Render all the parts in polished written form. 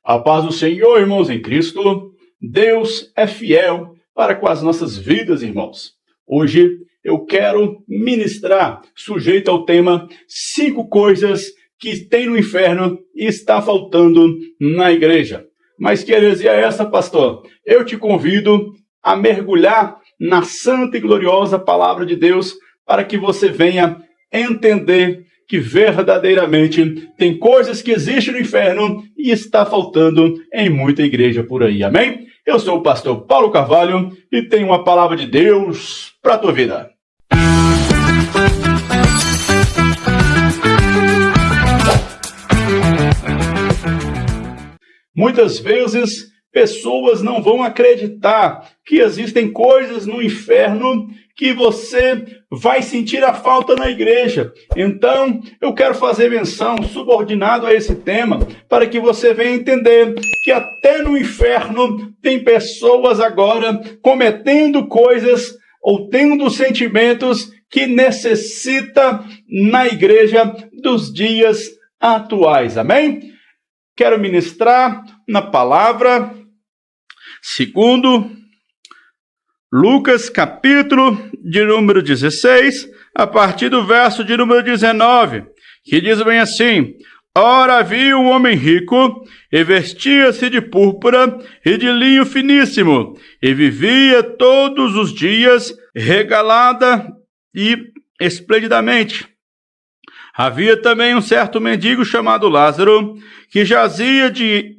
A paz do Senhor, irmãos em Cristo. Deus é fiel para com as nossas vidas, irmãos. Hoje eu quero ministrar, sujeito ao tema 5 coisas que tem no inferno e está faltando na igreja. Mas que heresia é essa, pastor? Eu te convido a mergulhar na santa e gloriosa palavra de Deus para que você venha entender que verdadeiramente tem coisas que existem no inferno e está faltando em muita igreja por aí, amém? Eu sou o pastor Paulo Carvalho e tenho uma palavra de Deus para a tua vida. Muitas vezes pessoas não vão acreditar que existem coisas no inferno que você vai sentir a falta na igreja. Então, eu quero fazer menção, subordinado a esse tema, para que você venha entender que até no inferno tem pessoas agora cometendo coisas ou tendo sentimentos que necessita na igreja dos dias atuais. Amém? Quero ministrar na palavra segundo Lucas, capítulo de número 16, a partir do verso de número 19, que diz bem assim: Ora, havia um homem rico, e vestia-se de púrpura e de linho finíssimo, e vivia todos os dias regalada e esplendidamente. Havia também um certo mendigo chamado Lázaro, que jazia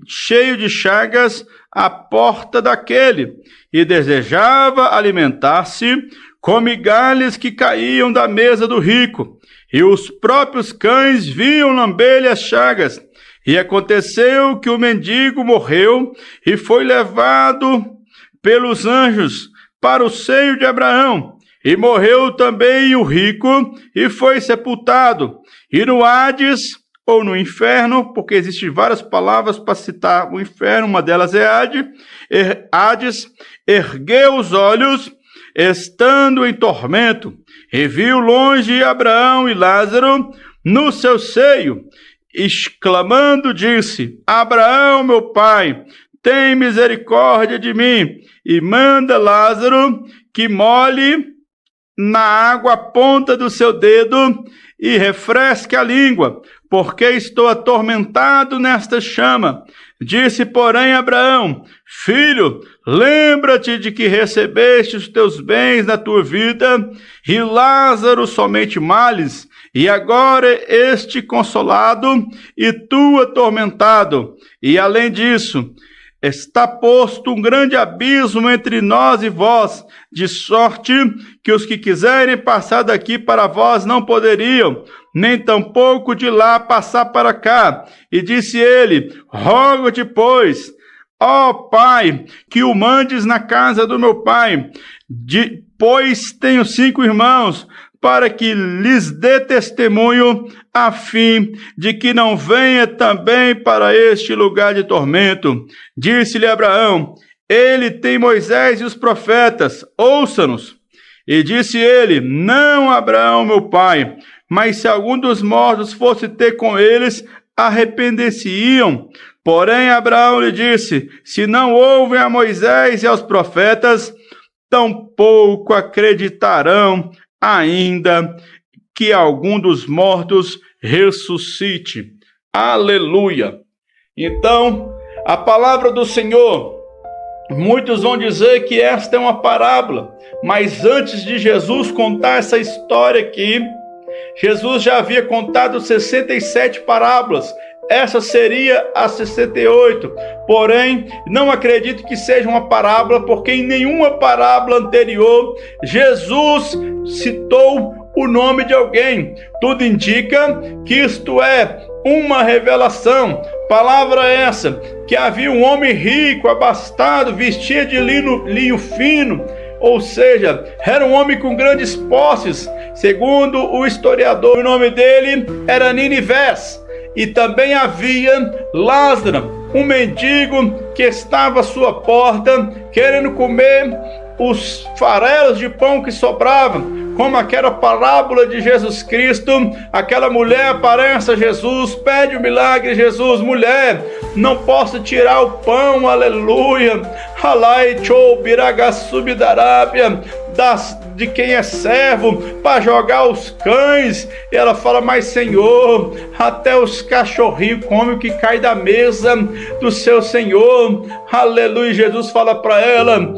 cheio de chagas à porta daquele, e desejava alimentar-se com migalhas que caíam da mesa do rico, e os próprios cães vinham lamber-lhe as chagas. E aconteceu que o mendigo morreu e foi levado pelos anjos para o seio de Abraão. E morreu também o rico e foi sepultado. E no Hades, ou no inferno, porque existem várias palavras para citar o inferno, uma delas é Hades, ergueu os olhos, estando em tormento, e viu longe Abraão e Lázaro no seu seio, exclamando, disse: Abraão, meu pai, tem misericórdia de mim, e manda Lázaro que molhe na água a ponta do seu dedo e refresque a língua, porque estou atormentado nesta chama. Disse, porém, Abraão: Filho, lembra-te de que recebeste os teus bens na tua vida, e Lázaro somente males, e agora este consolado, e tu atormentado. E além disso, está posto um grande abismo entre nós e vós, de sorte que os que quiserem passar daqui para vós não poderiam, nem tampouco de lá passar para cá. E disse ele: Rogo-te, pois, ó Pai, que o mandes na casa do meu pai, pois tenho 5 irmãos, para que lhes dê testemunho, a fim de que não venha também para este lugar de tormento. Disse-lhe Abraão: Ele tem Moisés e os profetas, ouça-nos. E disse ele: Não, Abraão, meu pai, mas se algum dos mortos fosse ter com eles, arrepender-se-iam. Porém Abraão lhe disse: Se não ouvem a Moisés e aos profetas, tampouco acreditarão, ainda que algum dos mortos ressuscite. Aleluia! Então, a palavra do Senhor, muitos vão dizer que esta é uma parábola, mas antes de Jesus contar essa história aqui, Jesus já havia contado 67 parábolas. Essa seria a 68, porém, não acredito que seja uma parábola, porque em nenhuma parábola anterior, Jesus citou o nome de alguém. Tudo indica que isto é uma revelação. Palavra essa, que havia um homem rico, abastado, vestia de linho fino, ou seja, era um homem com grandes posses. Segundo o historiador, o nome dele era Ninivés. E também havia Lázaro, um mendigo que estava à sua porta, querendo comer os farelos de pão que sobravam. como aquela parábola de Jesus Cristo. Aquela mulher aparece a Jesus, pede o milagre. Jesus: mulher, não posso tirar o pão, aleluia, de quem é servo, para jogar os cães. E ela fala: mas Senhor, até os cachorrinhos comem o que cai da mesa do seu Senhor, aleluia. Jesus fala para ela: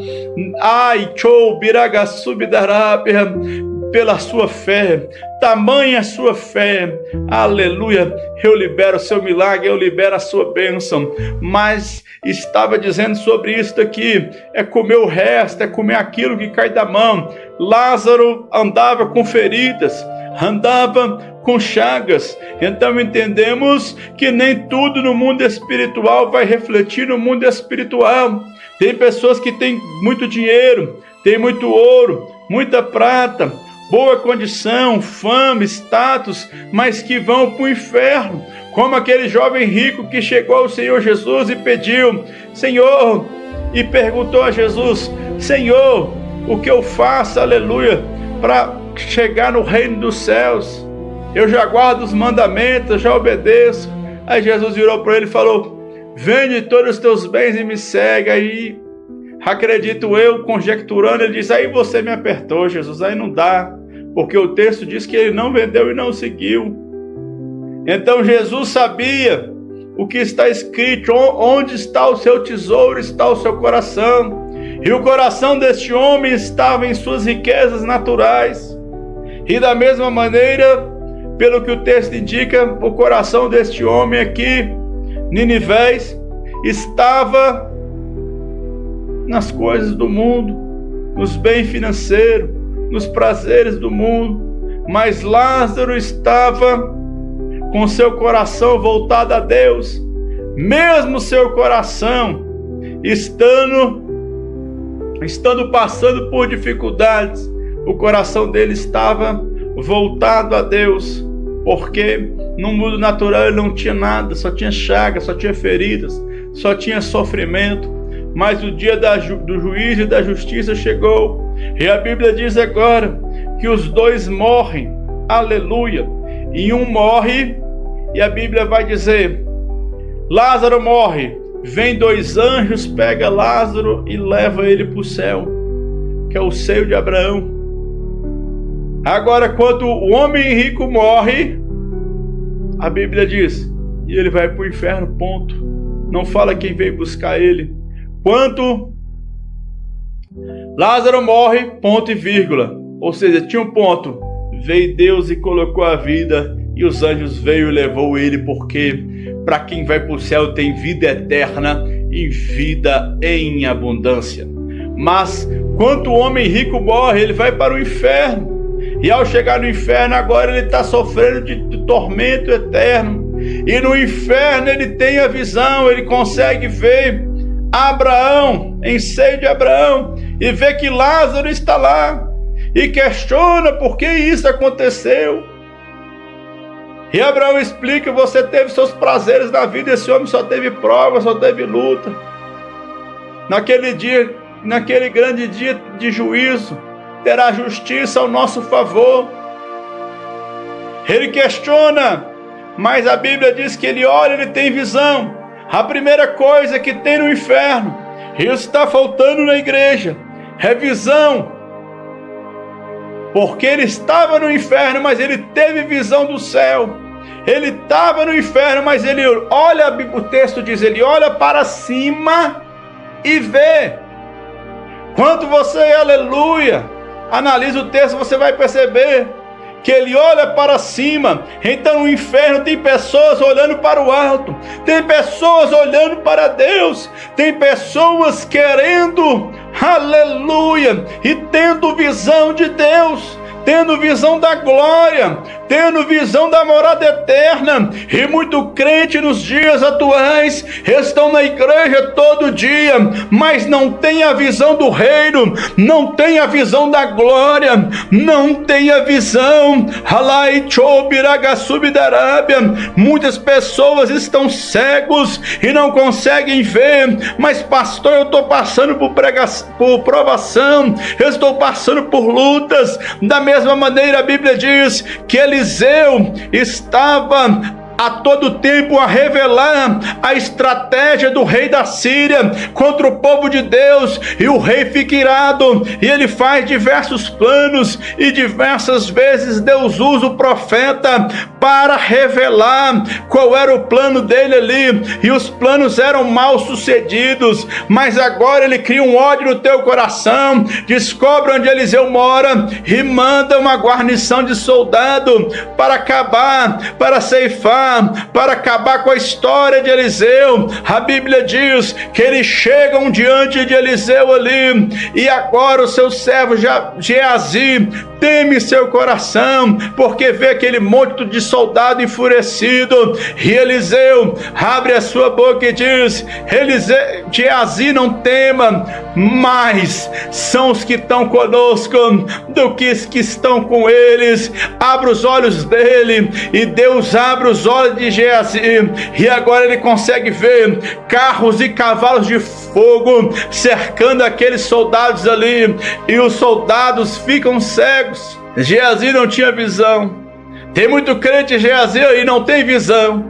pela sua fé, tamanha a sua fé, aleluia, eu libero o seu milagre, eu libero a sua bênção. Mas estava dizendo sobre isso aqui: é comer o resto, é comer aquilo que cai da mão. Lázaro andava com feridas, andava com chagas. Então entendemos que nem tudo no mundo espiritual vai refletir no mundo espiritual. Tem pessoas que têm muito dinheiro, têm muito ouro, muita prata, boa condição, fama, status, mas que vão para o inferno, como aquele jovem rico que chegou ao Senhor Jesus e pediu: Senhor, e perguntou a Jesus: Senhor, o que eu faço, aleluia, para chegar no reino dos céus? Eu já guardo os mandamentos, já obedeço. Aí Jesus virou para ele e falou: vende todos os teus bens e me segue. Aí, acredito eu, conjecturando, ele diz: aí você me apertou, Jesus, aí não dá, porque o texto diz que ele não vendeu e não seguiu. Então Jesus sabia o que está escrito: onde está o seu tesouro, está o seu coração. E o coração deste homem estava em suas riquezas naturais. E da mesma maneira, pelo que o texto indica, o coração deste homem aqui, Ninivés, estava nas coisas do mundo, nos bens financeiros, nos prazeres do mundo. Mas Lázaro estava com seu coração voltado a Deus. Mesmo seu coração estando passando por dificuldades, o coração dele estava voltado a Deus, porque no mundo natural ele não tinha nada, só tinha chagas, só tinha feridas, só tinha sofrimento. Mas o dia do juízo e da justiça chegou, e a Bíblia diz agora que os dois morrem, aleluia, e um morre, e a Bíblia vai dizer: Lázaro morre, vem dois anjos, pega Lázaro e leva ele para o céu, que é o seio de Abraão. Agora, quando o homem rico morre, a Bíblia diz, e ele vai para o inferno, ponto. Não fala quem veio buscar ele. Quando Lázaro morre, ponto e vírgula. Ou seja, tinha um ponto. Veio Deus e colocou a vida, e os anjos veio e levou ele, porque para quem vai para o céu tem vida eterna e vida em abundância. Mas quando o homem rico morre, ele vai para o inferno. E ao chegar no inferno, agora ele está sofrendo de tormento eterno. E no inferno ele tem a visão, ele consegue ver Abraão, em seio de Abraão, e vê que Lázaro está lá, e questiona por que isso aconteceu. E Abraão explica: você teve seus prazeres na vida, esse homem só teve prova, só teve luta. Naquele dia, naquele grande dia de juízo, terá justiça ao nosso favor. Ele questiona, mas a Bíblia diz que ele olha, ele tem visão. A primeira coisa que tem no inferno, e isso está faltando na igreja, é visão. Porque ele estava no inferno, mas ele teve visão do céu. Ele estava no inferno, mas ele olha, o texto diz, ele olha para cima e vê. Quando você, aleluia, analisa o texto, você vai perceber que ele olha para cima. Então no inferno tem pessoas olhando para o alto, tem pessoas olhando para Deus, tem pessoas querendo, aleluia, e tendo visão de Deus, tendo visão da glória, tendo visão da morada eterna. E muito crente nos dias atuais estão na igreja todo dia, mas não tem a visão do reino, não tem a visão da glória, não tem a visão. Muitas pessoas estão cegos e não conseguem ver. Mas pastor, eu estou passando por provação, eu estou passando por lutas. Da mesma maneira a Bíblia diz que Eliseu estava a todo tempo a revelar a estratégia do rei da Síria contra o povo de Deus, e o rei fica irado, e ele faz diversos planos, e diversas vezes Deus usa o profeta para revelar qual era o plano dele ali, e os planos eram mal sucedidos. Mas agora ele cria um ódio no teu coração, descobre onde Eliseu mora e manda uma guarnição de soldado para acabar, para ceifar, para acabar com a história de Eliseu. A Bíblia diz que eles chegam diante de Eliseu ali, e agora o seu servo Geazi teme seu coração, porque vê aquele monte de soldado enfurecido. E Eliseu abre a sua boca e diz: Geazi, não tema, mas são os que estão conosco do que os que estão com eles. Abre os olhos dele, e Deus abre os olhos de Geazi, e agora ele consegue ver carros e cavalos de fogo cercando aqueles soldados ali, e os soldados ficam cegos. Geazi não tinha visão. Tem muito crente Geazi aí, não tem visão.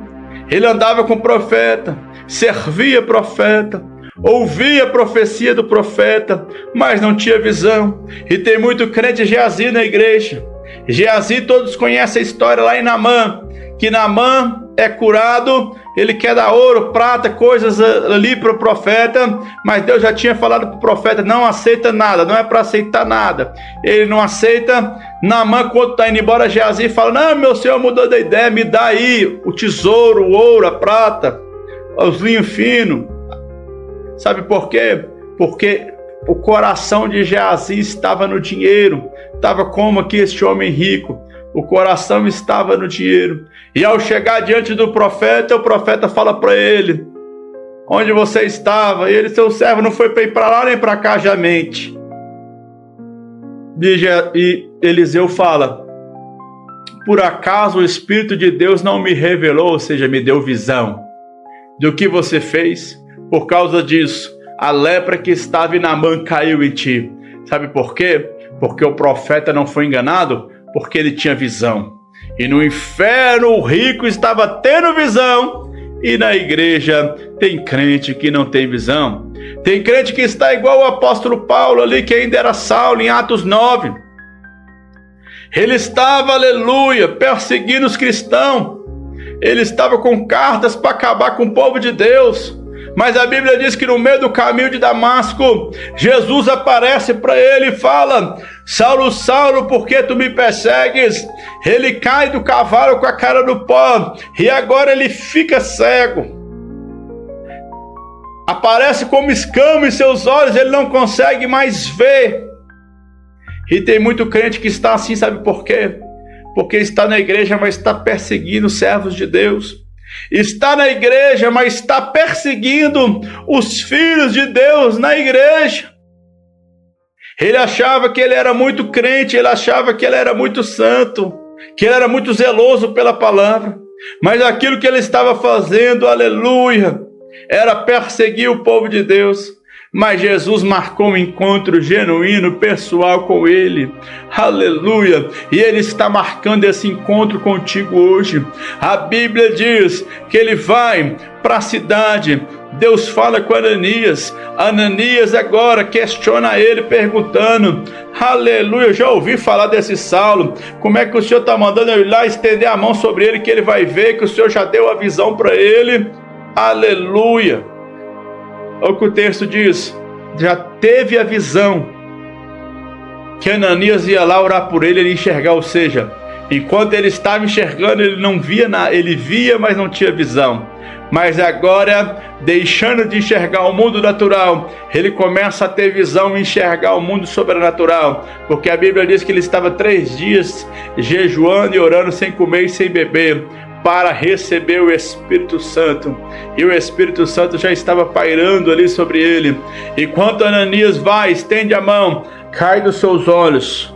Ele andava com o profeta, servia profeta, ouvia a profecia do profeta, mas não tinha visão. E tem muito crente Geazi na igreja. Geazi, todos conhecem a história lá em Naamã, que Naamã é curado, ele quer dar ouro, prata, coisas ali para o profeta, mas Deus já tinha falado para o profeta: não aceita nada, não é para aceitar nada. Ele não aceita. Naamã, quando está indo embora, Geazi fala: não, meu senhor mudou de ideia, me dá aí o tesouro, o ouro, a prata, os linhos finos. Sabe por quê? Porque o coração de Geazi estava no dinheiro. Estava como aqui este homem rico, o coração estava no dinheiro. E ao chegar diante do profeta, o profeta fala para ele: onde você estava? E ele: seu servo não foi para ir para lá nem para cá, já mente. E Eliseu fala: por acaso o Espírito de Deus não me revelou, ou seja, me deu visão do que você fez? Por causa disso, a lepra que estava em Naamã caiu em ti. Sabe por quê? Porque o profeta não foi enganado, porque ele tinha visão. E no inferno o rico estava tendo visão, e na igreja tem crente que não tem visão. Tem crente que está igual o apóstolo Paulo ali, que ainda era Saulo, em Atos 9. Ele estava, aleluia, perseguindo os cristãos. Ele estava com cartas para acabar com o povo de Deus. Mas a Bíblia diz que no meio do caminho de Damasco, Jesus aparece para ele e fala: Saulo, Saulo, por que tu me persegues? Ele cai do cavalo com a cara no pó, e agora ele fica cego. Aparece como escama em seus olhos, ele não consegue mais ver. E tem muito crente que está assim, sabe por quê? Porque está na igreja, mas está perseguindo os servos de Deus. Está na igreja, mas está perseguindo os filhos de Deus na igreja. Ele achava que ele era muito crente, ele achava que ele era muito santo, que ele era muito zeloso pela palavra, mas aquilo que ele estava fazendo, aleluia, era perseguir o povo de Deus. Mas Jesus marcou um encontro genuíno, pessoal com ele, aleluia, e ele está marcando esse encontro contigo hoje. A Bíblia diz que ele vai para a cidade. Deus fala com Ananias. Ananias agora questiona ele, perguntando: aleluia, eu já ouvi falar desse Saulo, como é que o Senhor está mandando eu ir lá estender a mão sobre ele, que ele vai ver que o Senhor já deu a visão para ele? Aleluia. Olha o que o texto diz: já teve a visão que Ananias ia lá orar por ele, ele enxergar, ou seja, enquanto ele estava enxergando, ele não via nada, ele via, mas não tinha visão. Mas agora, deixando de enxergar o mundo natural, ele começa a ter visão e enxergar o mundo sobrenatural. Porque a Bíblia diz que ele estava 3 dias jejuando e orando sem comer e sem beber, para receber o Espírito Santo. E o Espírito Santo já estava pairando ali sobre ele. E quando Ananias vai, estende a mão, cai dos seus olhos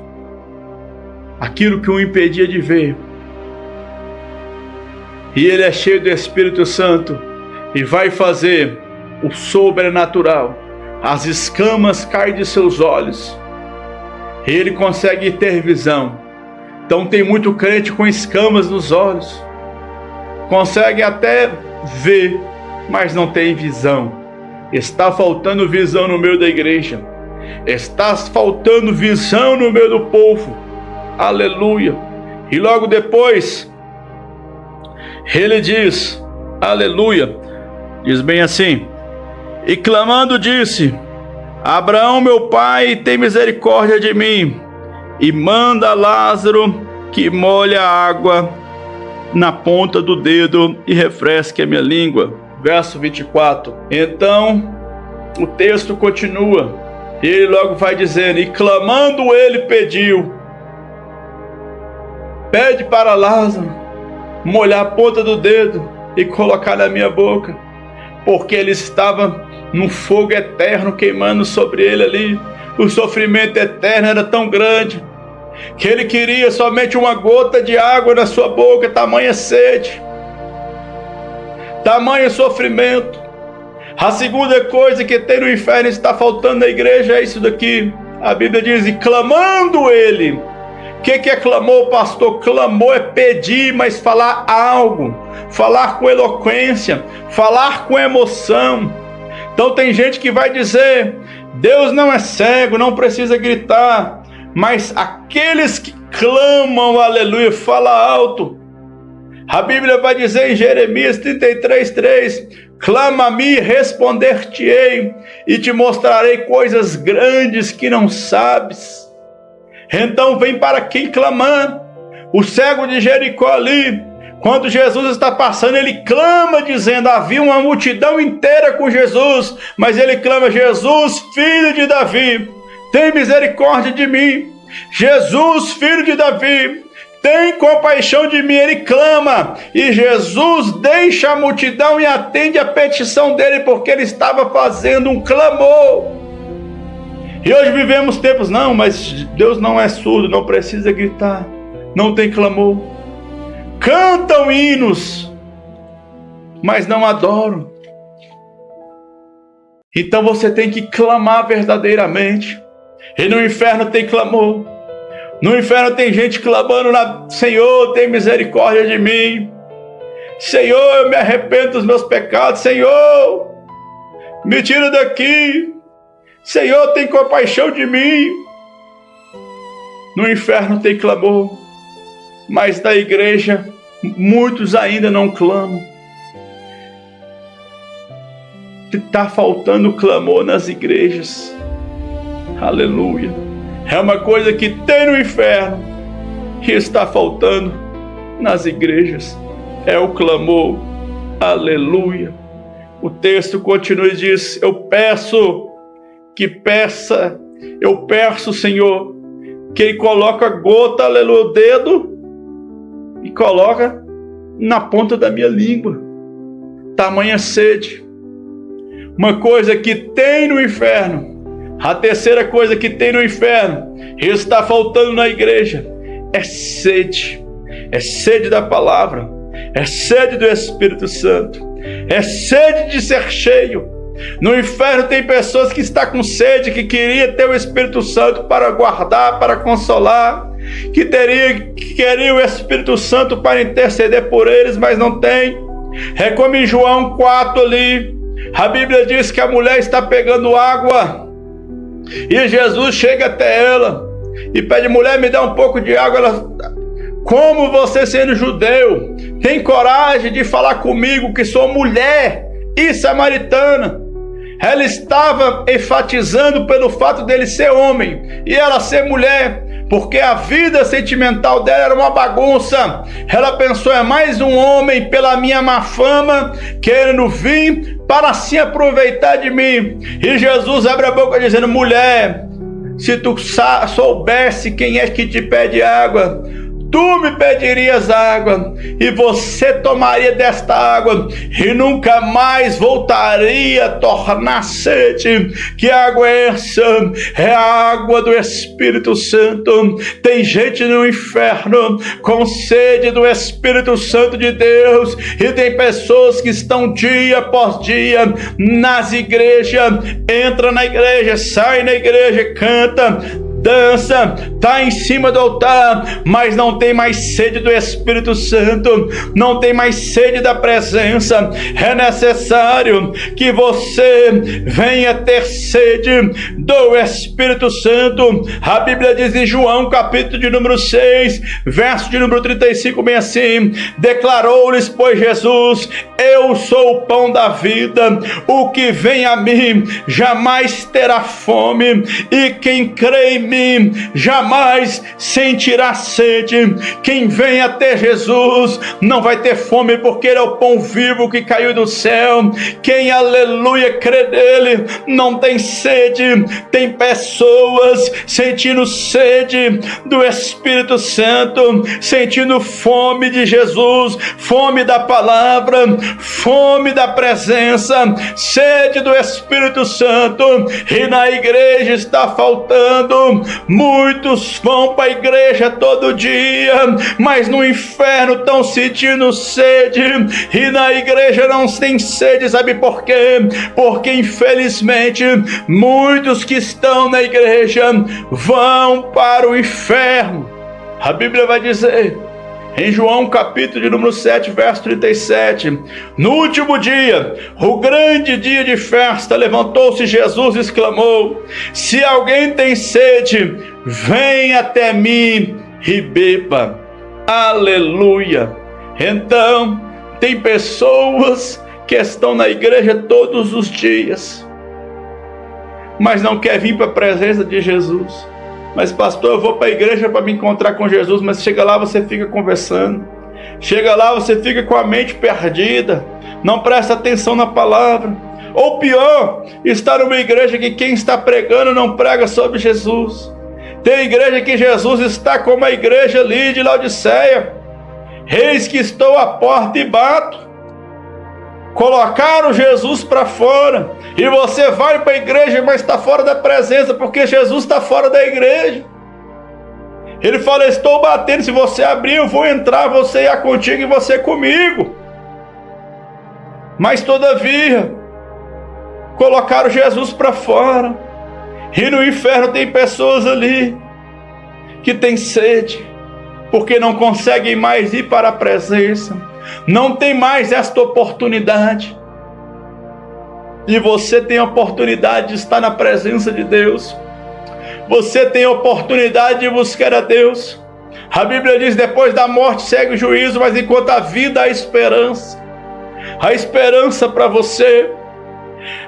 aquilo que o impedia de ver. E ele é cheio do Espírito Santo e vai fazer o sobrenatural. As escamas caem de seus olhos. Ele consegue ter visão. Então tem muito crente com escamas nos olhos. Consegue até ver, mas não tem visão. Está faltando visão no meio da igreja. Está faltando visão no meio do povo. Aleluia. E logo depois ele diz, aleluia, diz bem assim: e clamando disse: Abraão meu pai, tem misericórdia de mim, e manda Lázaro que molhe a água na ponta do dedo e refresque a minha língua. Verso 24. Então o texto continua, e ele logo vai dizendo: e clamando ele pediu, pede para Lázaro molhar a ponta do dedo e colocar na minha boca, porque ele estava num fogo eterno queimando sobre ele ali. O sofrimento eterno era tão grande que ele queria somente uma gota de água na sua boca, tamanha sede, tamanho sofrimento. A segunda coisa que tem no inferno está faltando na igreja é isso daqui. A Bíblia diz: e clamando ele. O que é clamor, pastor? Clamor é pedir, mas falar algo, falar com eloquência, falar com emoção. Então tem gente que vai dizer: Deus não é cego, não precisa gritar. Mas aqueles que clamam, aleluia, fala alto. A Bíblia vai dizer em Jeremias 33:3: clama a mim, responder-te-ei, e te mostrarei coisas grandes que não sabes. Então vem para quem clamar. O cego de Jericó ali, quando Jesus está passando, ele clama dizendo: havia uma multidão inteira com Jesus, mas ele clama: Jesus, filho de Davi, tem misericórdia de mim. Jesus, filho de Davi, tem compaixão de mim. Ele clama, e Jesus deixa a multidão e atende a petição dele, porque ele estava fazendo um clamor. E hoje vivemos tempos: não, mas Deus não é surdo, não precisa gritar, não tem clamor. Cantam hinos, mas não adoram. Então você tem que clamar verdadeiramente. E no inferno tem clamor. No inferno tem gente clamando: Senhor, tem misericórdia de mim. Senhor, eu me arrependo dos meus pecados. Senhor, me tira daqui. Senhor, tem compaixão de mim. No inferno tem clamor, mas na igreja muitos ainda não clamam. Está faltando clamor nas igrejas. Aleluia. É uma coisa que tem no inferno e está faltando nas igrejas. É o clamor. Aleluia. O texto continua e diz: eu peço, Senhor, que ele coloque a gota, aleluia, o dedo, e coloca na ponta da minha língua. Tamanha sede. Uma coisa que tem no inferno. A terceira coisa que tem no inferno e está faltando na igreja é sede. É sede da palavra, é sede do Espírito Santo, é sede de ser cheio. No inferno tem pessoas que estão com sede, que queria ter o Espírito Santo para guardar, para consolar, que queria o Espírito Santo para interceder por eles, mas não tem. É como em João 4 ali, a Bíblia diz que a mulher está pegando água e Jesus chega até ela e pede: mulher, me dá um pouco de água. Ela: como você, sendo judeu, tem coragem de falar comigo que sou mulher e samaritana? Ela estava enfatizando pelo fato dele ser homem e ela ser mulher, porque a vida sentimental dela era uma bagunça. Ela pensou: é mais um homem pela minha má fama querendo vir para se aproveitar de mim. E Jesus abre a boca dizendo: mulher, se tu soubesse quem é que te pede água, tu me pedirias água, e você tomaria desta água, e nunca mais voltaria a tornar sede. Que água é essa? É a água do Espírito Santo. Tem gente no inferno com sede do Espírito Santo de Deus, e tem pessoas que estão dia após dia nas igrejas, entra na igreja, sai na igreja, canta, dança, está em cima do altar, mas não tem mais sede do Espírito Santo, não tem mais sede da presença. É necessário que você venha ter sede do Espírito Santo. A Bíblia diz em João, capítulo de número 6, verso de número 35, bem assim: declarou-lhes, pois, Jesus: eu sou o pão da vida, o que vem a mim jamais terá fome, e quem crê em mim jamais sentirá sede. Quem vem até Jesus não vai ter fome, porque Ele é o pão vivo que caiu do céu. Quem, aleluia, crê nele não tem sede. Tem pessoas sentindo sede do Espírito Santo, sentindo fome de Jesus, fome da palavra, fome da presença, sede do Espírito Santo. E na igreja está faltando. Muitos vão para a igreja todo dia, mas no inferno estão sentindo sede, e na igreja não tem sede. Sabe por quê? Porque infelizmente muitos que estão na igreja vão para o inferno. A Bíblia vai dizer em João capítulo de número 7, verso 37, no último dia, o grande dia de festa, levantou-se Jesus e exclamou: se alguém tem sede, vem até mim e beba. Aleluia! Então, tem pessoas que estão na igreja todos os dias, mas não quer vir para a presença de Jesus. Mas pastor, eu vou para a igreja para me encontrar com Jesus, mas chega lá, você fica conversando, chega lá, você fica com a mente perdida, não presta atenção na palavra. Ou pior, está numa igreja que quem está pregando não prega sobre Jesus. Tem igreja que Jesus está como a igreja ali de Laodiceia: eis que estou à porta e bato. Colocaram Jesus para fora, e você vai para a igreja, mas está fora da presença, porque Jesus está fora da igreja. Ele fala: estou batendo, se você abrir eu vou entrar, você ir contigo e você comigo. Mas todavia colocaram Jesus para fora, e no inferno tem pessoas ali que têm sede, porque não conseguem mais ir para a presença, não tem mais esta oportunidade. E você tem a oportunidade de estar na presença de Deus. Você tem a oportunidade de buscar a Deus. A Bíblia diz: depois da morte segue o juízo, mas enquanto há vida há esperança. Há esperança para você,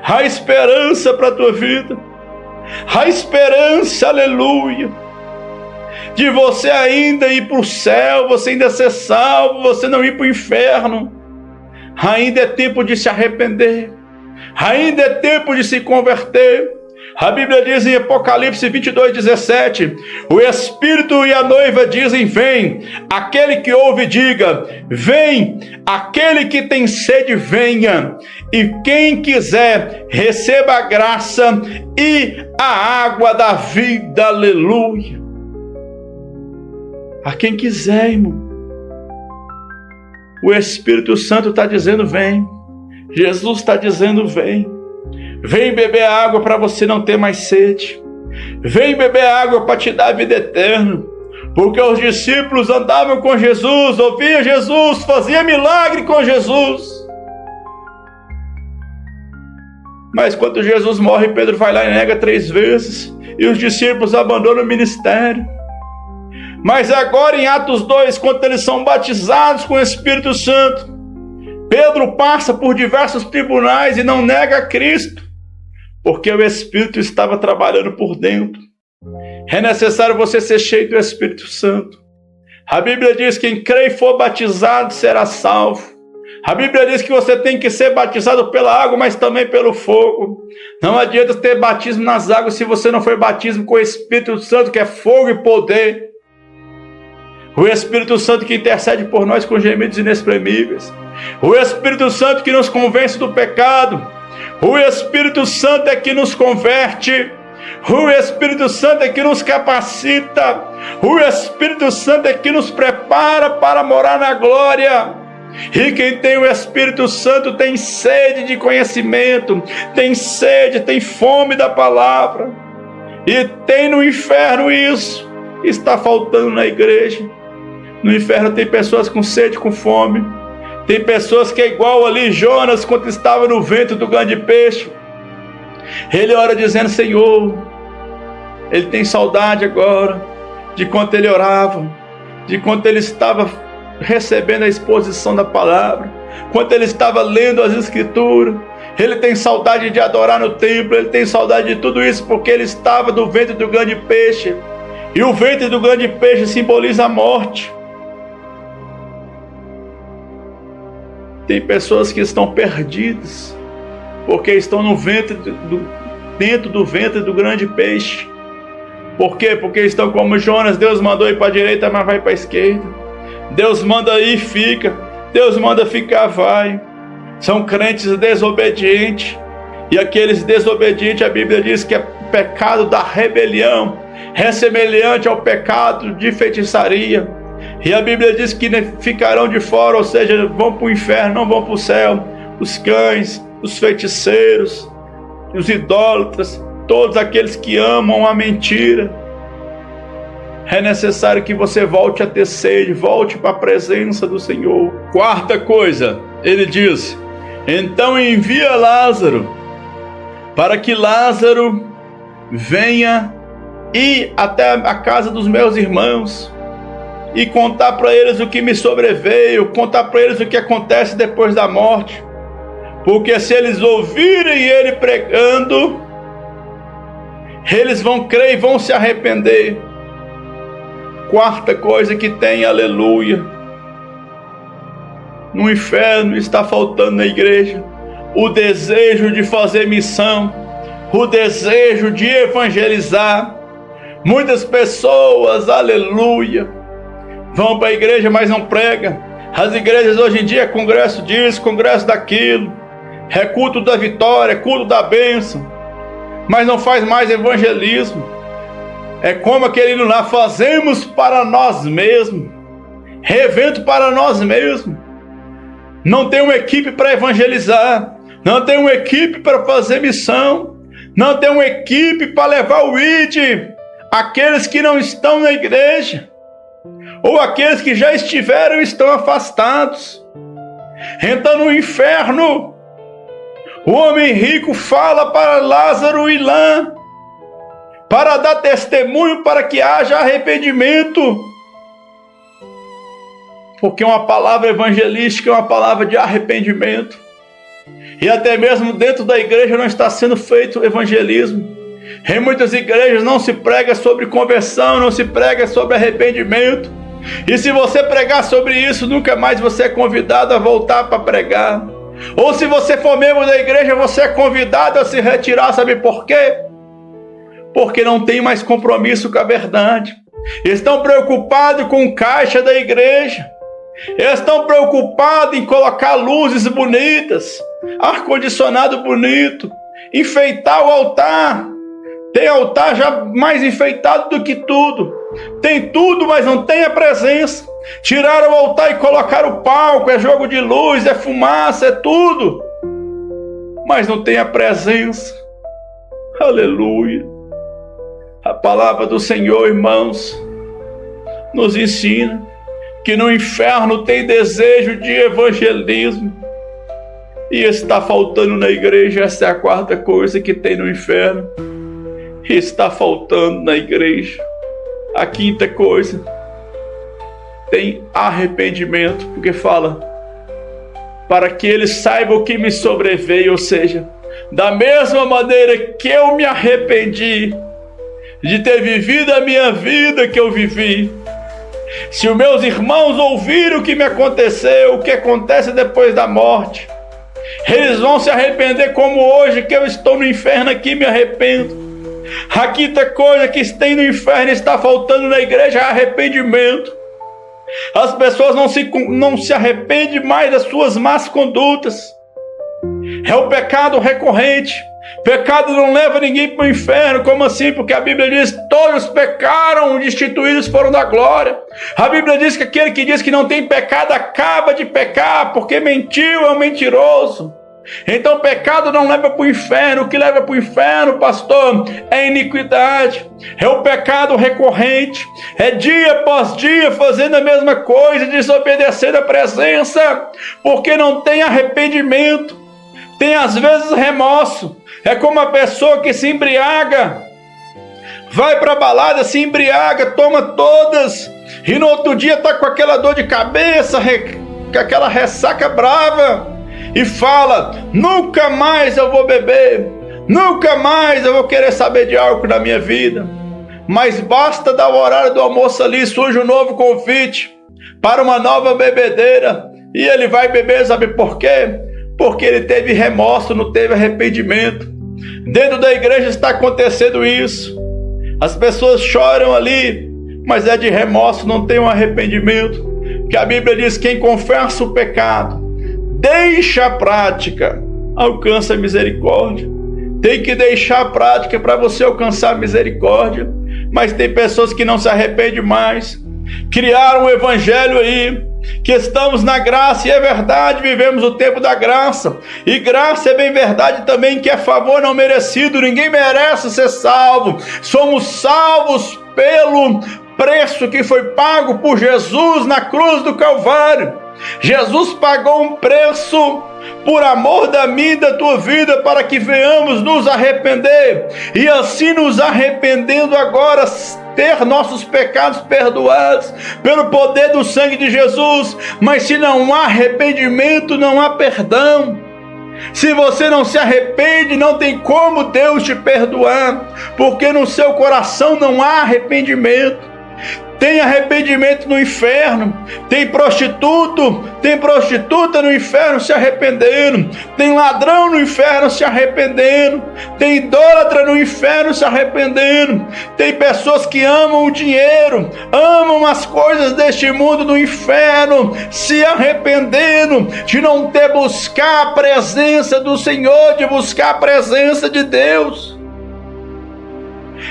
há esperança para a tua vida, há esperança, aleluia, de você ainda ir para o céu, você ainda ser salvo, você não ir para o inferno. Ainda é tempo de se arrepender, ainda é tempo de se converter. A Bíblia diz em Apocalipse 22:17: o Espírito e a noiva dizem: vem. Aquele que ouve, diga: vem. Aquele que tem sede, venha. E quem quiser, receba a graça e a água da vida. Aleluia. A quem quiser, irmão. O Espírito Santo está dizendo: vem. Jesus está dizendo: vem. Vem beber água para você não ter mais sede. Vem beber água para te dar a vida eterna. Porque os discípulos andavam com Jesus, ouviam Jesus, faziam milagre com Jesus. Mas quando Jesus morre, Pedro vai lá e nega 3 vezes. E os discípulos abandonam o ministério. Mas agora em Atos 2, quando eles são batizados com o Espírito Santo, Pedro passa por diversos tribunais e não nega a Cristo, porque o Espírito estava trabalhando por dentro. É necessário você ser cheio do Espírito Santo. A Bíblia diz que quem crê e for batizado será salvo. A Bíblia diz que você tem que ser batizado pela água, mas também pelo fogo. Não adianta ter batismo nas águas se você não for batismo com o Espírito Santo, que é fogo e poder. O Espírito Santo que intercede por nós com gemidos inexprimíveis. O Espírito Santo que nos convence do pecado. O Espírito Santo é que nos converte. O Espírito Santo é que nos capacita. O Espírito Santo é que nos prepara para morar na glória. E quem tem o Espírito Santo tem sede de conhecimento, tem sede, tem fome da palavra. E tem no inferno isso. Está faltando na igreja. No inferno tem pessoas com sede, com fome. Tem pessoas que é igual ali Jonas quando estava no ventre do grande peixe. Ele ora dizendo: Senhor, ele tem saudade agora de quando ele orava, de quando ele estava recebendo a exposição da palavra, quando ele estava lendo as escrituras. Ele tem saudade de adorar no templo, ele tem saudade de tudo isso porque ele estava no ventre do grande peixe. E o ventre do grande peixe simboliza a morte. Tem pessoas que estão perdidas porque estão no ventre dentro do ventre do grande peixe. Por quê? Porque estão como Jonas. Deus mandou ir para a direita, mas vai para a esquerda. Deus manda ir, fica. Deus manda ficar, vai. São crentes desobedientes. E aqueles desobedientes, a Bíblia diz que é pecado da rebelião. É semelhante ao pecado de feitiçaria. E a Bíblia diz que ficarão de fora, ou seja, vão para o inferno, não vão para o céu. Os cães, os feiticeiros, os idólatras, todos aqueles que amam a mentira. É necessário que você volte a ter sede, volte para a presença do Senhor. Quarta coisa, ele diz: então envia Lázaro, para que Lázaro venha ir até a casa dos meus irmãos e contar para eles o que me sobreveio, contar para eles o que acontece depois da morte. Porque se eles ouvirem ele pregando, eles vão crer e vão se arrepender. Quarta coisa que tem, aleluia, no inferno está faltando na igreja o desejo de fazer missão, o desejo de evangelizar. Muitas pessoas, aleluia, vão para a igreja, mas não pregam. As igrejas hoje em dia é congresso disso, congresso daquilo, é culto da vitória, é culto da bênção, mas não faz mais evangelismo. É como aquele hino lá: fazemos para nós mesmos, evento para nós mesmos. Não tem uma equipe para evangelizar, não tem uma equipe para fazer missão, não tem uma equipe para levar o ID àqueles que não estão na igreja, ou aqueles que já estiveram e estão afastados. Então no inferno, o homem rico fala para Lázaro ir lá, para dar testemunho, para que haja arrependimento. Porque uma palavra evangelística é uma palavra de arrependimento. E até mesmo dentro da igreja não está sendo feito evangelismo. Em muitas igrejas não se prega sobre conversão, não se prega sobre arrependimento. E se você pregar sobre isso, nunca mais você é convidado a voltar para pregar. Ou se você for membro da igreja, você é convidado a se retirar. Sabe por quê? Porque não tem mais compromisso com a verdade. Estão preocupados com o caixa da igreja. Estão preocupados em colocar luzes bonitas, ar-condicionado bonito, enfeitar o altar. Tem altar já mais enfeitado do que tudo. Tem tudo, mas não tem a presença. Tiraram o altar e colocaram o palco. É jogo de luz, é fumaça, é tudo, mas não tem a presença. Aleluia. A palavra do Senhor, irmãos, nos ensina que no inferno tem desejo de evangelismo e está faltando na igreja. Essa é a quarta coisa que tem no inferno e está faltando na igreja. A quinta coisa, tem arrependimento, porque fala: para que eles saibam o que me sobreveio, ou seja, da mesma maneira que eu me arrependi de ter vivido a minha vida que eu vivi. Se os meus irmãos ouviram o que me aconteceu, o que acontece depois da morte, eles vão se arrepender como hoje que eu estou no inferno aqui me arrependo. A quinta coisa que tem no inferno está faltando na igreja é arrependimento. As pessoas não se arrependem mais das suas más condutas. É o pecado recorrente. Pecado não leva ninguém para o inferno. Como assim? Porque a Bíblia diz: todos pecaram, destituídos foram da glória. A Bíblia diz que aquele que diz que não tem pecado acaba de pecar, porque mentiu, é um mentiroso. Então pecado não leva para o inferno. O que leva para o inferno, pastor, é iniquidade, é o pecado recorrente, é dia após dia fazendo a mesma coisa, desobedecendo a presença, porque não tem arrependimento, tem às vezes remorso. É como a pessoa que se embriaga, vai para a balada, se embriaga, toma todas, e no outro dia está com aquela dor de cabeça, com aquela ressaca brava, e fala: nunca mais eu vou beber, nunca mais eu vou querer saber de álcool na minha vida. Mas basta dar o horário do almoço ali, surge um novo convite para uma nova bebedeira, e ele vai beber. Sabe por quê? Porque ele teve remorso, não teve arrependimento. Dentro da igreja está acontecendo isso. As pessoas choram ali, mas é de remorso, não tem um arrependimento. Porque a Bíblia diz: quem confessa o pecado, deixa a prática, alcança a misericórdia. Tem que deixar a prática para você alcançar a misericórdia. Mas tem pessoas que não se arrependem mais. Criaram um evangelho aí, que estamos na graça, e é verdade, vivemos o tempo da graça, e graça é bem verdade também, que é favor não merecido. Ninguém merece ser salvo, somos salvos pelo preço que foi pago por Jesus na cruz do Calvário. Jesus pagou um preço por amor da minha e da tua vida, para que venhamos nos arrepender, e assim nos arrependendo agora, ter nossos pecados perdoados pelo poder do sangue de Jesus. Mas se não há arrependimento, não há perdão. Se você não se arrepende, não tem como Deus te perdoar, porque no seu coração não há arrependimento. Tem arrependimento no inferno, tem prostituta no inferno se arrependendo, tem ladrão no inferno se arrependendo, tem idólatra no inferno se arrependendo, tem pessoas que amam o dinheiro, amam as coisas deste mundo no inferno, se arrependendo de não ter buscar a presença do Senhor, de buscar a presença de Deus.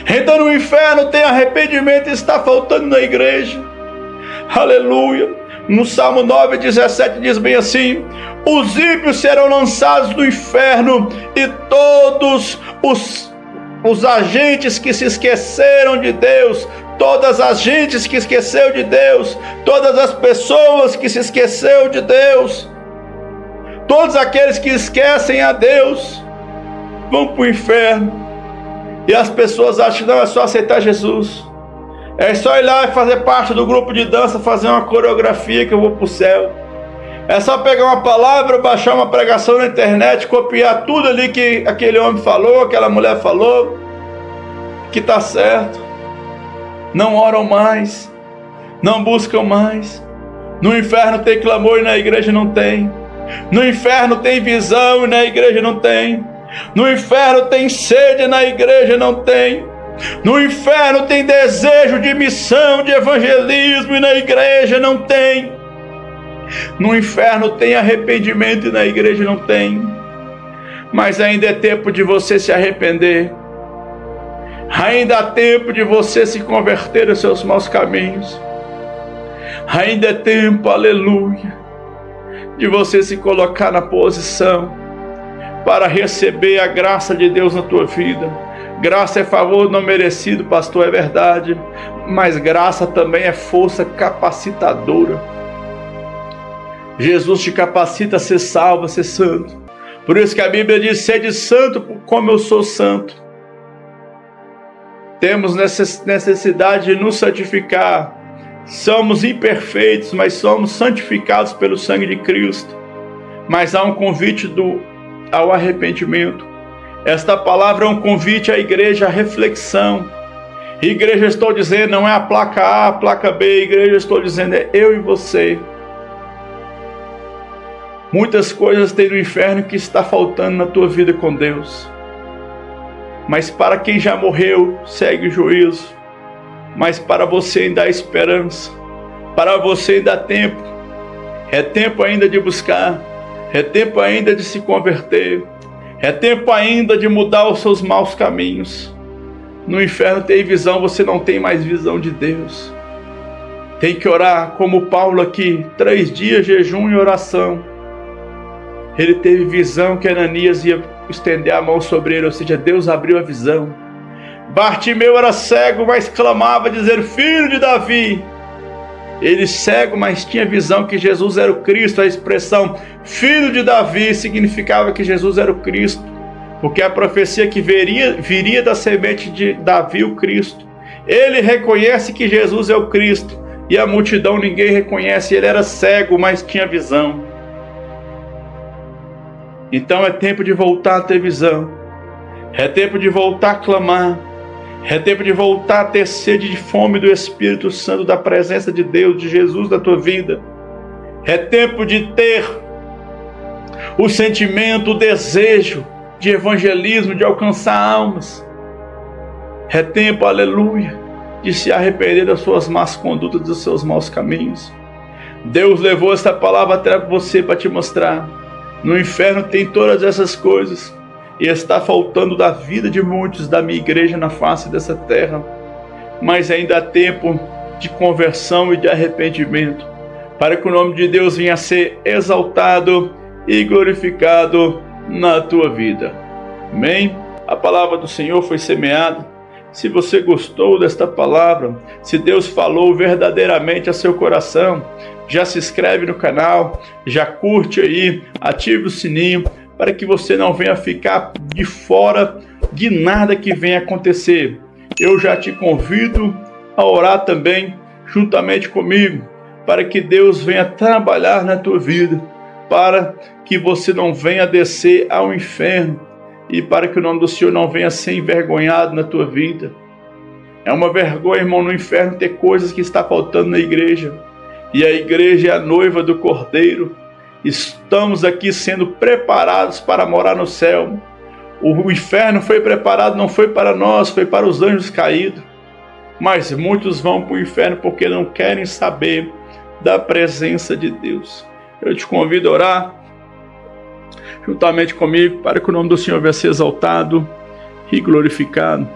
Então no inferno tem arrependimento, está faltando na igreja. Aleluia. No Salmo 9:17 diz bem assim: os ímpios serão lançados no inferno, e todos os agentes que se esqueceram de Deus, todas as gentes que esqueceu de Deus, todas as pessoas que se esqueceu de Deus, todos aqueles que esquecem a Deus, vão para o inferno. E as pessoas acham que não é só aceitar Jesus, é só ir lá e fazer parte do grupo de dança, fazer uma coreografia que eu vou para o céu. É só pegar uma palavra, baixar uma pregação na internet, copiar tudo ali que aquele homem falou, aquela mulher falou, que está certo. Não oram mais, não buscam mais. No inferno tem clamor e na igreja não tem. No inferno tem visão e na igreja não tem. No inferno tem sede, na igreja não tem. No inferno tem desejo de missão, de evangelismo, e na igreja não tem. No inferno tem arrependimento e na igreja não tem. Mas ainda é tempo de você se arrepender. Ainda há tempo de você se converter aos seus maus caminhos. Ainda é tempo, aleluia, de você se colocar na posição para receber a graça de Deus na tua vida. Graça é favor não merecido, pastor, é verdade, mas graça também é força capacitadora. Jesus te capacita a ser salvo, a ser santo. Por isso que a Bíblia diz: sede santo como eu sou santo. Temos necessidade de nos santificar. Somos imperfeitos, mas somos santificados pelo sangue de Cristo. Mas há um convite ao arrependimento. Esta palavra é um convite à igreja à reflexão. Igreja, estou dizendo, não é a placa A, a placa B. Igreja, estou dizendo, é eu e você. Muitas coisas tem no inferno que está faltando na tua vida com Deus. Mas para quem já morreu, segue o juízo. Mas para você ainda há esperança. Para você ainda há tempo. É tempo ainda de buscar. É tempo ainda de se converter. É tempo ainda de mudar os seus maus caminhos. No inferno tem visão, você não tem mais visão de Deus. Tem que orar como Paulo aqui, 3 dias jejum e oração. Ele teve visão que Ananias ia estender a mão sobre ele, ou seja, Deus abriu a visão. Bartimeu era cego, mas clamava, dizendo, filho de Davi. Ele cego, mas tinha visão que Jesus era o Cristo. A expressão filho de Davi significava que Jesus era o Cristo, porque a profecia que viria da semente de Davi, o Cristo. Ele reconhece que Jesus é o Cristo, e a multidão ninguém reconhece. Ele era cego, mas tinha visão. Então é tempo de voltar a ter visão. É tempo de voltar a clamar. É tempo de voltar a ter sede de fome do Espírito Santo, da presença de Deus, de Jesus na tua vida. É tempo de ter o sentimento, o desejo de evangelismo, de alcançar almas. É tempo, aleluia, de se arrepender das suas más condutas, dos seus maus caminhos. Deus levou esta palavra até você para te mostrar. No inferno tem todas essas coisas. E está faltando da vida de muitos da minha igreja na face dessa terra. Mas ainda há tempo de conversão e de arrependimento, para que o nome de Deus venha a ser exaltado e glorificado na tua vida. Amém? A palavra do Senhor foi semeada. Se você gostou desta palavra, se Deus falou verdadeiramente a seu coração, já se inscreve no canal, já curte aí, ative o sininho, para que você não venha ficar de fora de nada que venha acontecer. Eu já te convido a orar também, juntamente comigo, para que Deus venha trabalhar na tua vida, para que você não venha descer ao inferno, e para que o nome do Senhor não venha ser envergonhado na tua vida. É uma vergonha, irmão, no inferno ter coisas que está faltando na igreja, e a igreja é a noiva do Cordeiro. Estamos aqui sendo preparados para morar no céu. O inferno foi preparado, não foi para nós, foi para os anjos caídos. Mas muitos vão para o inferno porque não querem saber da presença de Deus. Eu te convido a orar juntamente comigo, para que o nome do Senhor venha ser exaltado e glorificado.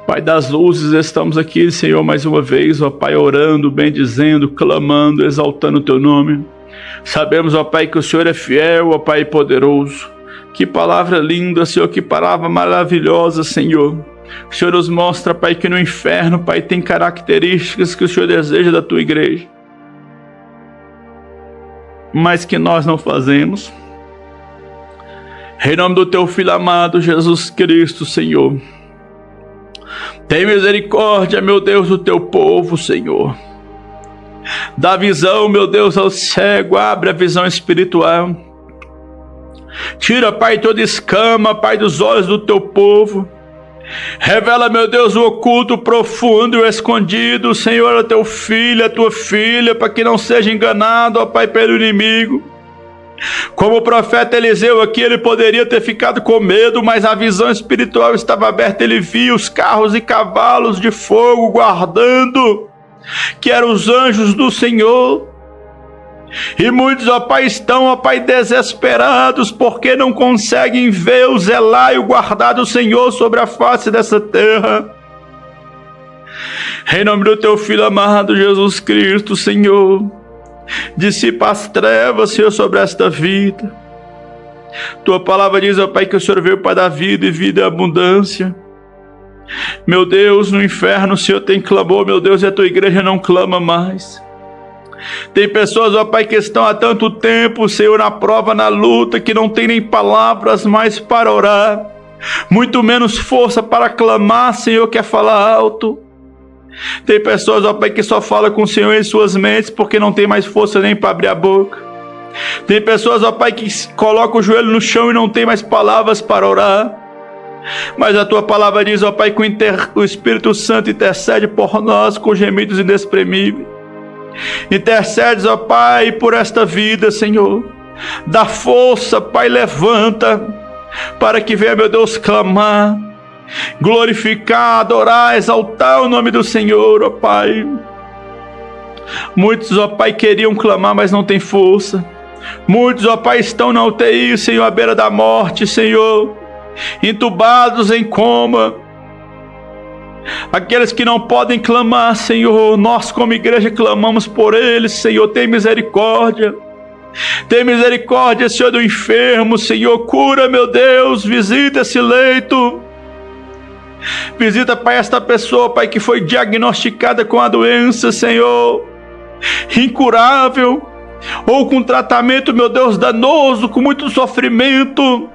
Pai das luzes, estamos aqui, Senhor, mais uma vez, ó Pai, orando, bendizendo, clamando, exaltando o teu nome. Sabemos, ó Pai, que o Senhor é fiel, ó Pai poderoso. Que palavra linda, Senhor, que palavra maravilhosa, Senhor. O Senhor nos mostra, Pai, que no inferno, Pai, tem características que o Senhor deseja da tua igreja, mas que nós não fazemos. Em nome do teu Filho amado, Jesus Cristo, Senhor, tem misericórdia, meu Deus, do teu povo, Senhor. Dá visão, meu Deus, ao cego, abre a visão espiritual. Tira, Pai, toda escama, Pai, dos olhos do teu povo. Revela, meu Deus, o oculto, o profundo e o escondido, Senhor, a teu filho, a tua filha, para que não seja enganado, ó Pai, pelo inimigo. Como o profeta Eliseu aqui, ele poderia ter ficado com medo, mas a visão espiritual estava aberta. Ele via os carros e cavalos de fogo guardando, que eram os anjos do Senhor. E muitos, ó Pai, estão, ó Pai, desesperados, porque não conseguem ver o zelar e o guardar do Senhor sobre a face dessa terra. Em nome do teu Filho amado, Jesus Cristo, Senhor, dissipa as trevas, Senhor, sobre esta vida. Tua palavra diz, ó Pai, que o Senhor veio para dar vida e vida em abundância. Meu Deus, no inferno o Senhor tem clamor, meu Deus, e a tua igreja não clama mais. Tem pessoas, ó Pai, que estão há tanto tempo, Senhor, na prova, na luta, que não tem nem palavras mais para orar, muito menos força para clamar, Senhor, quer falar alto. Tem pessoas, ó Pai, que só falam com o Senhor em suas mentes, porque não tem mais força nem para abrir a boca. Tem pessoas, ó Pai, que colocam o joelho no chão e não tem mais palavras para orar. Mas a tua palavra diz, ó Pai, que o Espírito Santo intercede por nós com gemidos inexprimíveis. Intercedes, ó Pai, por esta vida, Senhor. Dá força, Pai, levanta, para que venha, meu Deus, clamar, glorificar, adorar, exaltar o nome do Senhor, ó Pai. Muitos, ó Pai, queriam clamar, mas não tem força. Muitos, ó Pai, estão na UTI, Senhor, à beira da morte, Senhor, entubados em coma. Aqueles que não podem clamar, Senhor, nós como igreja clamamos por eles, Senhor, tem misericórdia. Tem misericórdia, Senhor, do enfermo, Senhor, cura, meu Deus, visita esse leito. Visita, Pai, esta pessoa, Pai, que foi diagnosticada com a doença, Senhor, incurável, ou com tratamento, meu Deus, danoso, com muito sofrimento.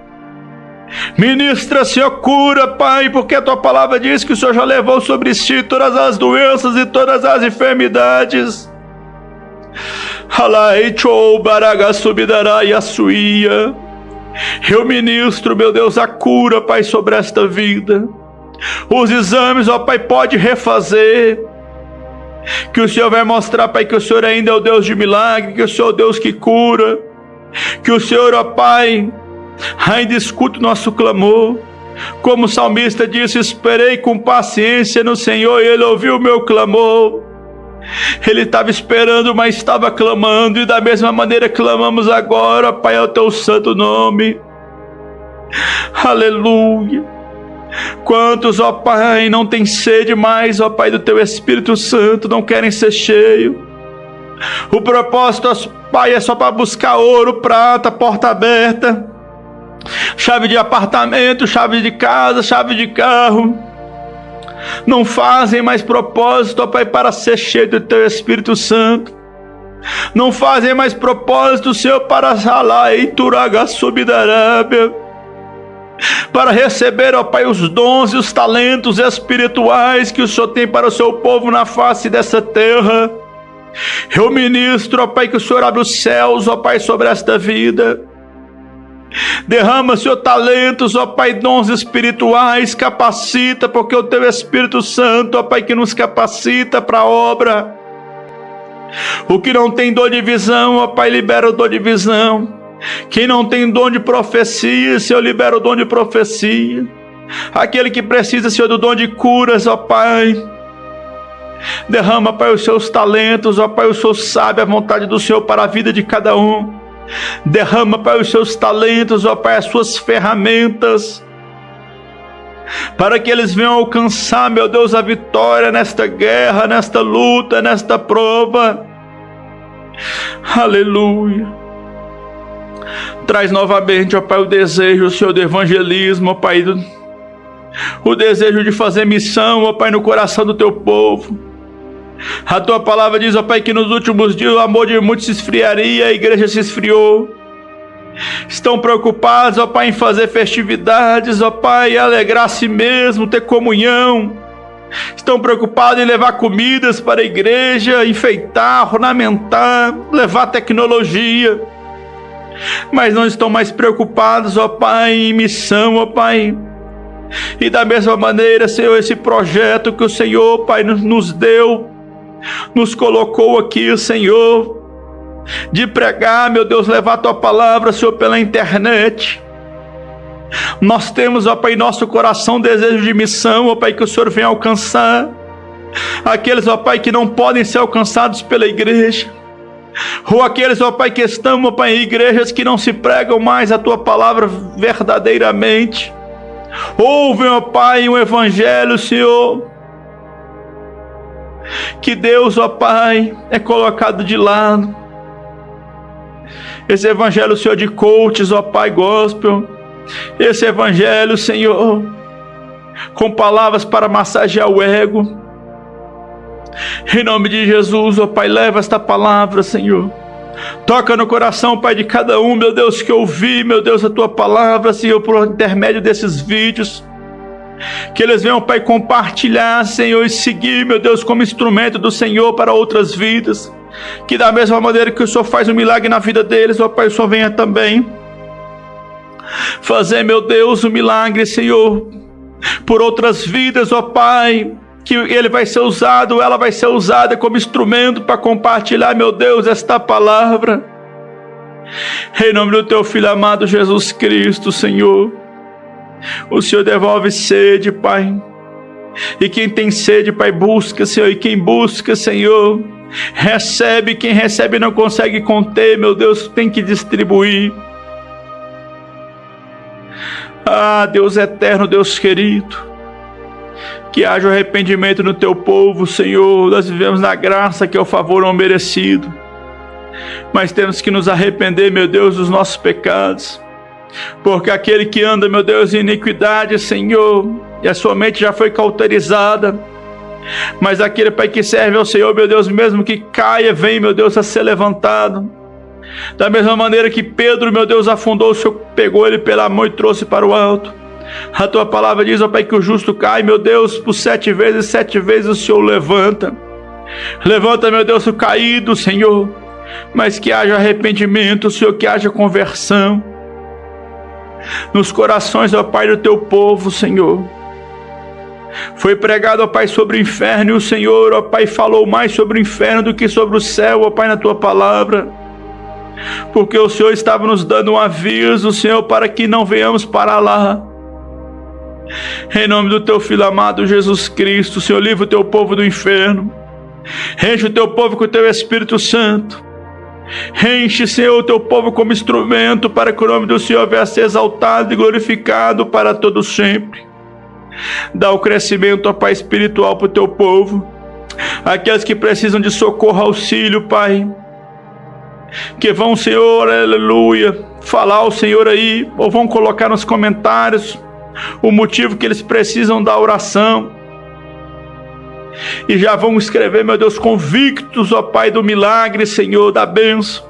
Ministra, Senhor, cura, Pai, porque a tua palavra diz que o Senhor já levou sobre si todas as doenças e todas as enfermidades. Eu ministro, meu Deus, a cura, Pai, sobre esta vida. Os exames, ó Pai, pode refazer. Que o Senhor vai mostrar, Pai, que o Senhor ainda é o Deus de milagre, que o Senhor é o Deus que cura. Que o Senhor, ó Pai, ainda escuta o nosso clamor. Como o salmista disse, esperei com paciência no Senhor e Ele ouviu o meu clamor. Ele estava esperando, mas estava clamando, e da mesma maneira clamamos agora, Pai, ao teu santo nome. Aleluia. Quantos, ó Pai, não têm sede mais, ó Pai, do teu Espírito Santo, não querem ser cheios. O propósito, ó Pai, é só para buscar ouro, prata, porta aberta, chave de apartamento, chave de casa, chave de carro. Não fazem mais propósito, ó Pai, para ser cheio do teu Espírito Santo. Não fazem mais propósito, Senhor, para ralar e turaga subidarábia, para receber, ó Pai, os dons e os talentos espirituais que o Senhor tem para o seu povo na face dessa terra. Eu ministro, ó Pai, que o Senhor abre os céus, ó Pai, sobre esta vida. Derrama, Senhor, talentos, ó Pai, dons espirituais, capacita, porque o teu Espírito Santo, ó Pai, que nos capacita para a obra. O que não tem dom de visão, ó Pai, libera o dom de visão. Quem não tem dom de profecia, Senhor, libera o dom de profecia. Aquele que precisa, Senhor, do dom de curas, ó Pai, derrama, Pai, os seus talentos, ó Pai, o Senhor sabe a vontade do Senhor para a vida de cada um. Derrama, Pai, os seus talentos, ó Pai, as suas ferramentas, para que eles venham alcançar, meu Deus, a vitória nesta guerra, nesta luta, nesta prova. Aleluia. Traz novamente, ó Pai, o desejo, Senhor, do evangelismo, ó Pai, o desejo de fazer missão, ó Pai, no coração do teu povo. A tua palavra diz, ó Pai, que nos últimos dias o amor de muitos se esfriaria, a igreja se esfriou. Estão preocupados, ó Pai, em fazer festividades, ó Pai, alegrar a si mesmo, ter comunhão. Estão preocupados em levar comidas para a igreja, enfeitar, ornamentar, levar tecnologia. Mas não estão mais preocupados, ó Pai, em missão, ó Pai. E da mesma maneira, Senhor, esse projeto que o Senhor, Pai, nos deu, nos colocou aqui, Senhor, de pregar, meu Deus, levar a tua palavra, Senhor, pela internet. Nós temos, ó Pai, em nosso coração desejo de missão, ó Pai, que o Senhor venha alcançar aqueles, ó Pai, que não podem ser alcançados pela igreja, ou aqueles, ó Pai, que estão, ó Pai, em igrejas que não se pregam mais a tua palavra verdadeiramente. Ouve, ó Pai, um evangelho, Senhor, que Deus, ó Pai, é colocado de lado. Esse evangelho, Senhor, de coaches, ó Pai, gospel. Esse evangelho, Senhor, com palavras para massagear o ego. Em nome de Jesus, ó Pai, leva esta palavra, Senhor. Toca no coração, Pai, de cada um, meu Deus, que ouvir, meu Deus, a tua palavra, Senhor, por intermédio desses vídeos. Que eles venham, Pai, compartilhar, Senhor, e seguir, meu Deus, como instrumento do Senhor para outras vidas. Que da mesma maneira que o Senhor faz um milagre na vida deles, ó Pai, o Senhor venha também Fazer, meu Deus, um milagre, Senhor, por outras vidas, ó Pai, que ele vai ser usado, ela vai ser usada como instrumento para compartilhar, meu Deus, esta palavra. Em nome do teu Filho amado Jesus Cristo, Senhor, o Senhor devolve sede, Pai. E quem tem sede, Pai, busca, Senhor. E quem busca, Senhor, recebe. Quem recebe não consegue conter, meu Deus, tem que distribuir. Ah, Deus eterno, Deus querido, que haja o arrependimento no teu povo, Senhor. Nós vivemos na graça que é o favor não merecido, mas temos que nos arrepender, meu Deus, dos nossos pecados, porque aquele que anda, meu Deus, em iniquidade, Senhor, e a sua mente já foi cauterizada, mas aquele, Pai, que serve ao Senhor, meu Deus, mesmo que caia, vem, meu Deus, a ser levantado. Da mesma maneira que Pedro, meu Deus, afundou, o Senhor pegou ele pela mão e trouxe para o alto. A tua palavra diz, ó Pai, que o justo cai, meu Deus, por 7 vezes o Senhor levanta. Levanta, meu Deus, o caído, Senhor, mas que haja arrependimento, Senhor, que haja conversão nos corações, ó Pai, do teu povo, Senhor. Foi pregado, ó Pai, sobre o inferno, e o Senhor, ó Pai, falou mais sobre o inferno do que sobre o céu, ó Pai, na tua palavra, porque o Senhor estava nos dando um aviso, Senhor, para que não venhamos para lá. Em nome do teu Filho amado Jesus Cristo, Senhor, livra o teu povo do inferno. Enche o teu povo com o teu Espírito Santo. Enche, Senhor, o teu povo como instrumento, para que o nome do Senhor venha a ser exaltado e glorificado para todo sempre. Dá o crescimento, ó Pai, espiritual para o teu povo. Aqueles que precisam de socorro, auxílio, Pai, que vão, Senhor, aleluia, falar ao Senhor aí, ou vão colocar nos comentários o motivo que eles precisam da oração, e já vão escrever, meu Deus, convictos, ó Pai, do milagre, Senhor, da bênção.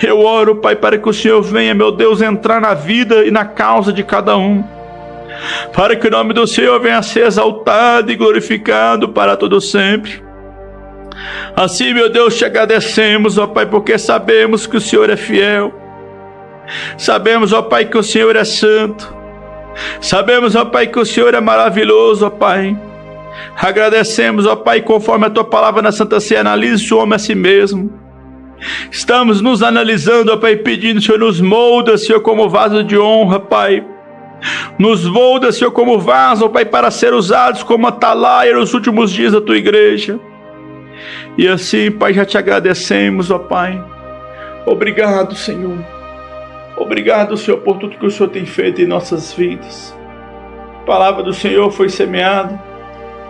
Eu oro, Pai, para que o Senhor venha, meu Deus, entrar na vida e na causa de cada um, para que o nome do Senhor venha a ser exaltado e glorificado para todo sempre. Assim, meu Deus, te agradecemos, ó Pai, porque sabemos que o Senhor é fiel. Sabemos, ó Pai, que o Senhor é santo. Sabemos, ó Pai, que o Senhor é maravilhoso, ó Pai. Agradecemos, ó Pai, conforme a tua palavra na Santa Ceia, analise o homem a si mesmo. Estamos nos analisando, ó Pai, pedindo, Senhor, nos molda, Senhor, como vaso de honra, Pai. Nos molda, Senhor, como vaso, ó Pai, para ser usados como atalaia nos últimos dias da tua igreja. E assim, Pai, já te agradecemos, ó Pai. Obrigado, Senhor. Obrigado, Senhor, por tudo que o Senhor tem feito em nossas vidas. A palavra do Senhor foi semeada,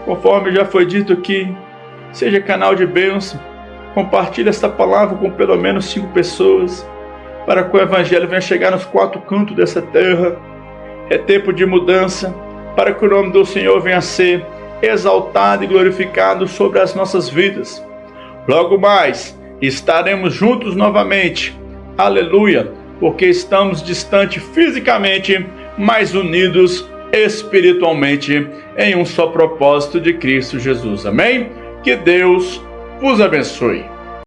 conforme já foi dito aqui. Seja canal de bênção. Compartilhe esta palavra com pelo menos 5 pessoas, para que o Evangelho venha chegar nos 4 cantos dessa terra. É tempo de mudança, para que o nome do Senhor venha a ser exaltado e glorificado sobre as nossas vidas. Logo mais estaremos juntos novamente, aleluia, porque estamos distantes fisicamente, mas unidos espiritualmente em um só propósito de Cristo Jesus, amém? Que Deus vos abençoe.